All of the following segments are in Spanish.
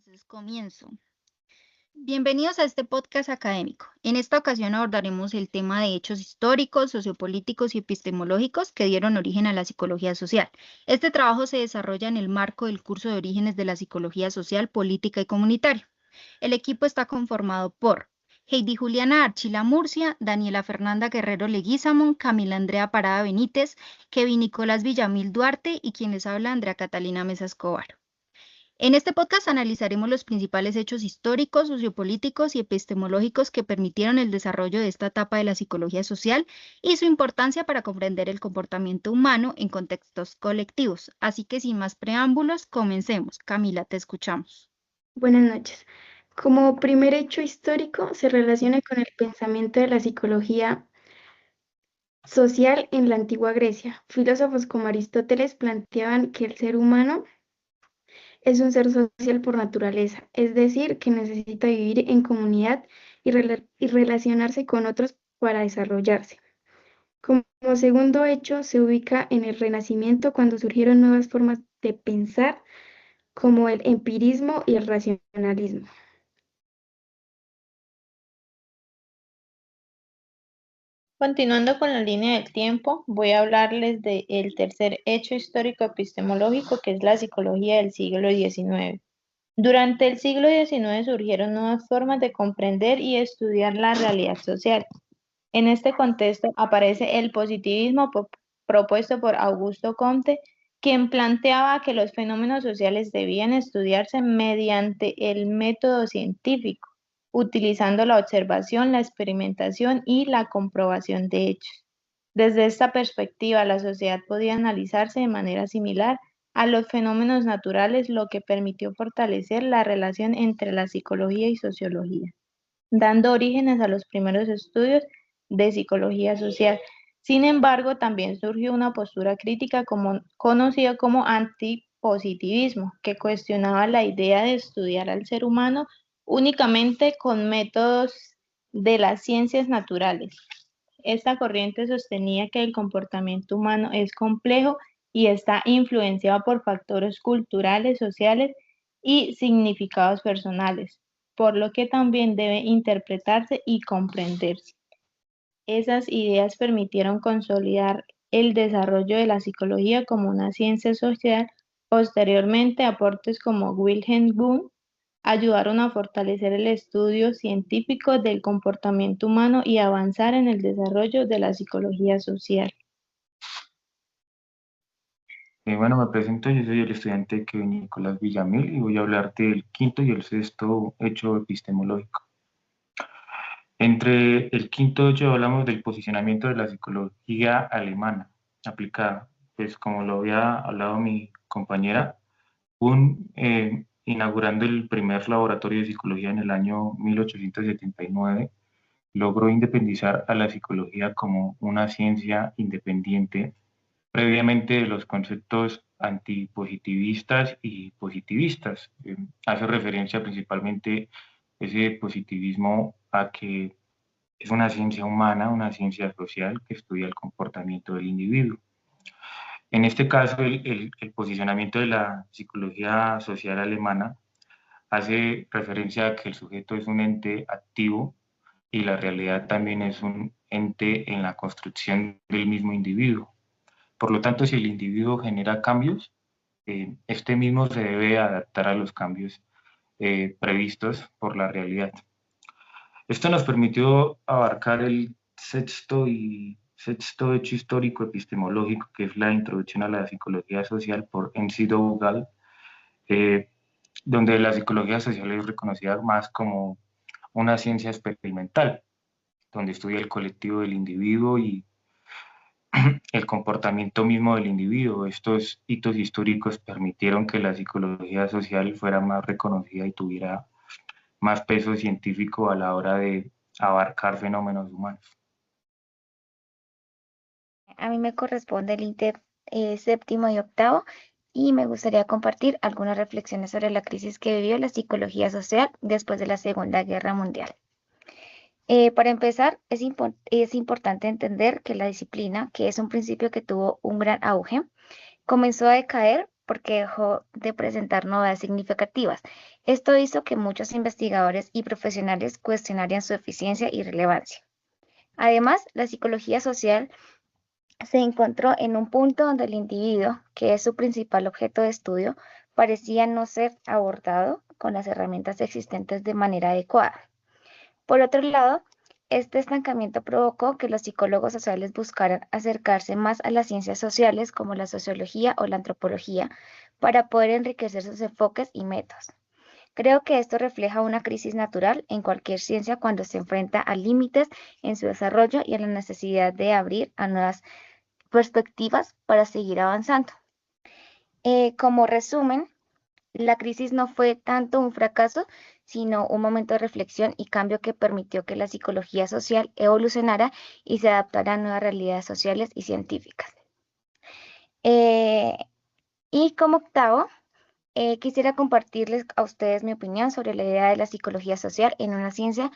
Entonces, comienzo. Bienvenidos a este podcast académico. En esta ocasión abordaremos el tema de hechos históricos, sociopolíticos y epistemológicos que dieron origen a la psicología social. Este trabajo se desarrolla en el marco del curso de Orígenes de la Psicología Social, Política y Comunitaria. El equipo está conformado por Heidi Juliana Archila Murcia, Daniela Fernanda Guerrero Leguizamón, Camila Andrea Parada Benítez, Kevin Nicolás Villamil Duarte y quien les habla Andrea Catalina Mesa Escobar. En este podcast analizaremos los principales hechos históricos, sociopolíticos y epistemológicos que permitieron el desarrollo de esta etapa de la psicología social y su importancia para comprender el comportamiento humano en contextos colectivos. Así que sin más preámbulos, comencemos. Camila, te escuchamos. Buenas noches. Como primer hecho histórico, se relaciona con el pensamiento de la psicología social en la antigua Grecia. Filósofos como Aristóteles planteaban que el ser humano es un ser social por naturaleza, es decir, que necesita vivir en comunidad y relacionarse con otros para desarrollarse. Como segundo hecho, se ubica en el Renacimiento cuando surgieron nuevas formas de pensar como el empirismo y el racionalismo. Continuando con la línea del tiempo, voy a hablarles del tercer hecho histórico epistemológico, que es la psicología del siglo XIX. Durante el siglo XIX surgieron nuevas formas de comprender y estudiar la realidad social. En este contexto aparece el positivismo propuesto por Augusto Comte, quien planteaba que los fenómenos sociales debían estudiarse mediante el método científico, utilizando la observación, la experimentación y la comprobación de hechos. Desde esta perspectiva, la sociedad podía analizarse de manera similar a los fenómenos naturales, lo que permitió fortalecer la relación entre la psicología y sociología, dando orígenes a los primeros estudios de psicología social. Sin embargo, también surgió una postura crítica conocida como antipositivismo, que cuestionaba la idea de estudiar al ser humano únicamente con métodos de las ciencias naturales. Esta corriente sostenía que el comportamiento humano es complejo y está influenciado por factores culturales, sociales y significados personales, por lo que también debe interpretarse y comprenderse. Esas ideas permitieron consolidar el desarrollo de la psicología como una ciencia social. Posteriormente, aportes como Wilhelm Wundt ayudaron a fortalecer el estudio científico del comportamiento humano y avanzar en el desarrollo de la psicología social. Bueno, me presento, yo soy el estudiante Kevin Nicolás Villamil y voy a hablarte del quinto y el sexto hecho epistemológico. Entre el quinto hecho hablamos del posicionamiento de la psicología alemana aplicada. Pues como lo había hablado mi compañera, inaugurando el primer laboratorio de psicología en el año 1879, logró independizar a la psicología como una ciencia independiente previamente de los conceptos antipositivistas y positivistas. Hace referencia principalmente ese positivismo a que es una ciencia humana, una ciencia social que estudia el comportamiento del individuo. En este caso, el posicionamiento de la psicología social alemana hace referencia a que el sujeto es un ente activo y la realidad también es un ente en la construcción del mismo individuo. Por lo tanto, si el individuo genera cambios, este mismo se debe adaptar a los cambios previstos por la realidad. Esto nos permitió abarcar el sexto hecho histórico epistemológico, que es la introducción a la psicología social por N.C. Dougal, donde la psicología social es reconocida más como una ciencia experimental, donde estudia el colectivo del individuo y el comportamiento mismo del individuo. Estos hitos históricos permitieron que la psicología social fuera más reconocida y tuviera más peso científico a la hora de abarcar fenómenos humanos. A mí me corresponde el INTEP séptimo y octavo y me gustaría compartir algunas reflexiones sobre la crisis que vivió la psicología social después de la Segunda Guerra Mundial. Para empezar, es importante entender que la disciplina, que es un principio que tuvo un gran auge, comenzó a decaer porque dejó de presentar novedades significativas. Esto hizo que muchos investigadores y profesionales cuestionaran su eficiencia y relevancia. Además, la psicología social se encontró en un punto donde el individuo, que es su principal objeto de estudio, parecía no ser abordado con las herramientas existentes de manera adecuada. Por otro lado, este estancamiento provocó que los psicólogos sociales buscaran acercarse más a las ciencias sociales como la sociología o la antropología para poder enriquecer sus enfoques y métodos. Creo que esto refleja una crisis natural en cualquier ciencia cuando se enfrenta a límites en su desarrollo y a la necesidad de abrir a nuevas perspectivas para seguir avanzando. Como resumen, la crisis no fue tanto un fracaso, sino un momento de reflexión y cambio que permitió que la psicología social evolucionara y se adaptara a nuevas realidades sociales y científicas. Y como octavo, quisiera compartirles a ustedes mi opinión sobre la idea de la psicología social en una ciencia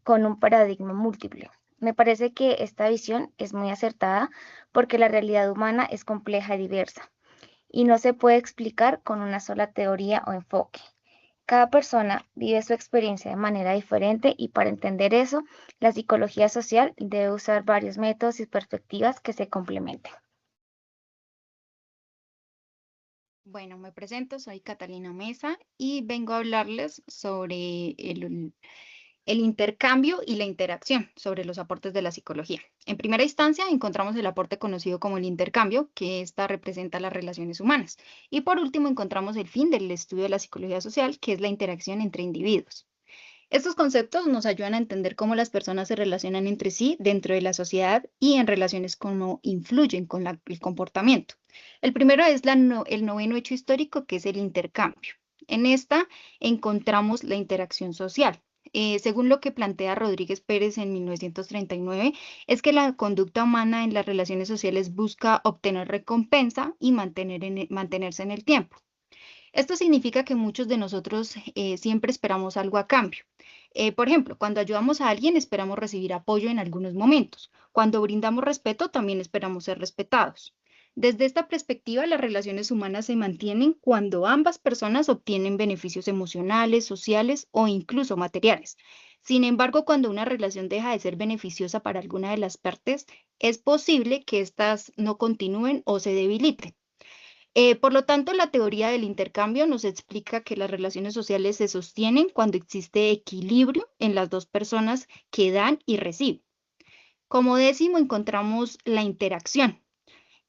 con un paradigma múltiple. Me parece que esta visión es muy acertada porque la realidad humana es compleja y diversa y no se puede explicar con una sola teoría o enfoque. Cada persona vive su experiencia de manera diferente y para entender eso, la psicología social debe usar varios métodos y perspectivas que se complementen. Bueno, me presento, soy Catalina Mesa y vengo a hablarles sobre el intercambio y la interacción sobre los aportes de la psicología. En primera instancia, encontramos el aporte conocido como el intercambio, que esta representa las relaciones humanas. Y por último, encontramos el fin del estudio de la psicología social, que es la interacción entre individuos. Estos conceptos nos ayudan a entender cómo las personas se relacionan entre sí dentro de la sociedad y en relaciones cómo influyen con el comportamiento. El primero es el noveno hecho histórico, que es el intercambio. En esta encontramos la interacción social. Según lo que plantea Rodríguez Pérez en 1939, es que la conducta humana en las relaciones sociales busca obtener recompensa y mantenerse en el tiempo. Esto significa que muchos de nosotros siempre esperamos algo a cambio. Por ejemplo, cuando ayudamos a alguien esperamos recibir apoyo en algunos momentos. Cuando brindamos respeto también esperamos ser respetados. Desde esta perspectiva, las relaciones humanas se mantienen cuando ambas personas obtienen beneficios emocionales, sociales o incluso materiales. Sin embargo, cuando una relación deja de ser beneficiosa para alguna de las partes, es posible que éstas no continúen o se debiliten. Por lo tanto, la teoría del intercambio nos explica que las relaciones sociales se sostienen cuando existe equilibrio en las dos personas que dan y reciben. Como décimo, encontramos la interacción.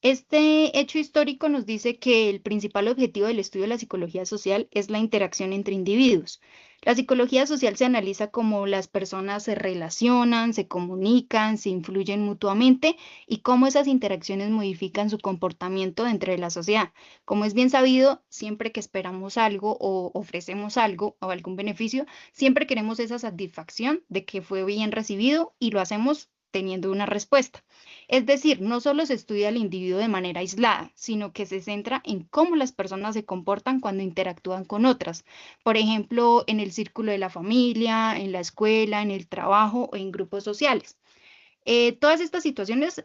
Este hecho histórico nos dice que el principal objetivo del estudio de la psicología social es la interacción entre individuos. La psicología social se analiza cómo las personas se relacionan, se comunican, se influyen mutuamente y cómo esas interacciones modifican su comportamiento dentro de la sociedad. Como es bien sabido, siempre que esperamos algo o ofrecemos algo o algún beneficio, siempre queremos esa satisfacción de que fue bien recibido y lo hacemos teniendo una respuesta. Es decir, no solo se estudia al individuo de manera aislada, sino que se centra en cómo las personas se comportan cuando interactúan con otras. Por ejemplo, en el círculo de la familia, en la escuela, en el trabajo o en grupos sociales. Todas estas situaciones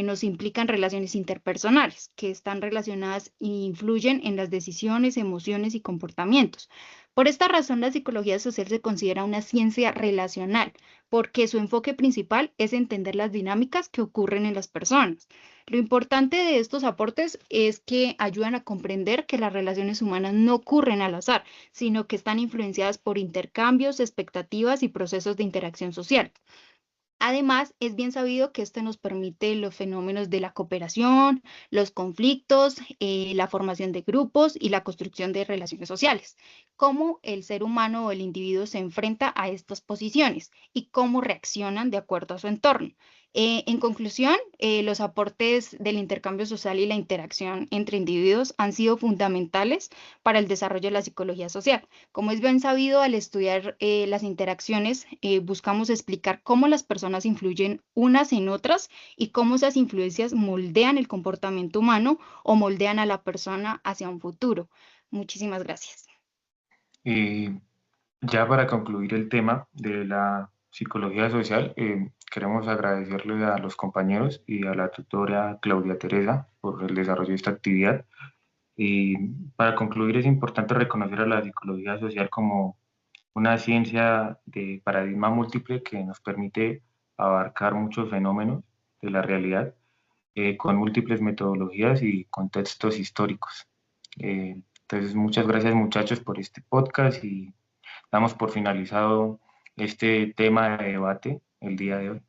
nos implican relaciones interpersonales que están relacionadas e influyen en las decisiones, emociones y comportamientos. Por esta razón, la psicología social se considera una ciencia relacional, porque su enfoque principal es entender las dinámicas que ocurren en las personas. Lo importante de estos aportes es que ayudan a comprender que las relaciones humanas no ocurren al azar, sino que están influenciadas por intercambios, expectativas y procesos de interacción social. Además, es bien sabido que esto nos permite los fenómenos de la cooperación, los conflictos, la formación de grupos y la construcción de relaciones sociales. Cómo el ser humano o el individuo se enfrenta a estas posiciones y cómo reaccionan de acuerdo a su entorno. En conclusión, los aportes del intercambio social y la interacción entre individuos han sido fundamentales para el desarrollo de la psicología social. Como es bien sabido, al estudiar las interacciones, buscamos explicar cómo las personas influyen unas en otras y cómo esas influencias moldean el comportamiento humano o moldean a la persona hacia un futuro. Muchísimas gracias. Ya para concluir el tema de la psicología social, queremos agradecerle a los compañeros y a la tutora Claudia Teresa por el desarrollo de esta actividad. Y para concluir, es importante reconocer a la psicología social como una ciencia de paradigma múltiple que nos permite abarcar muchos fenómenos de la realidad con múltiples metodologías y contextos históricos. Entonces, muchas gracias muchachos por este podcast y damos por finalizado este tema de debate el día de hoy.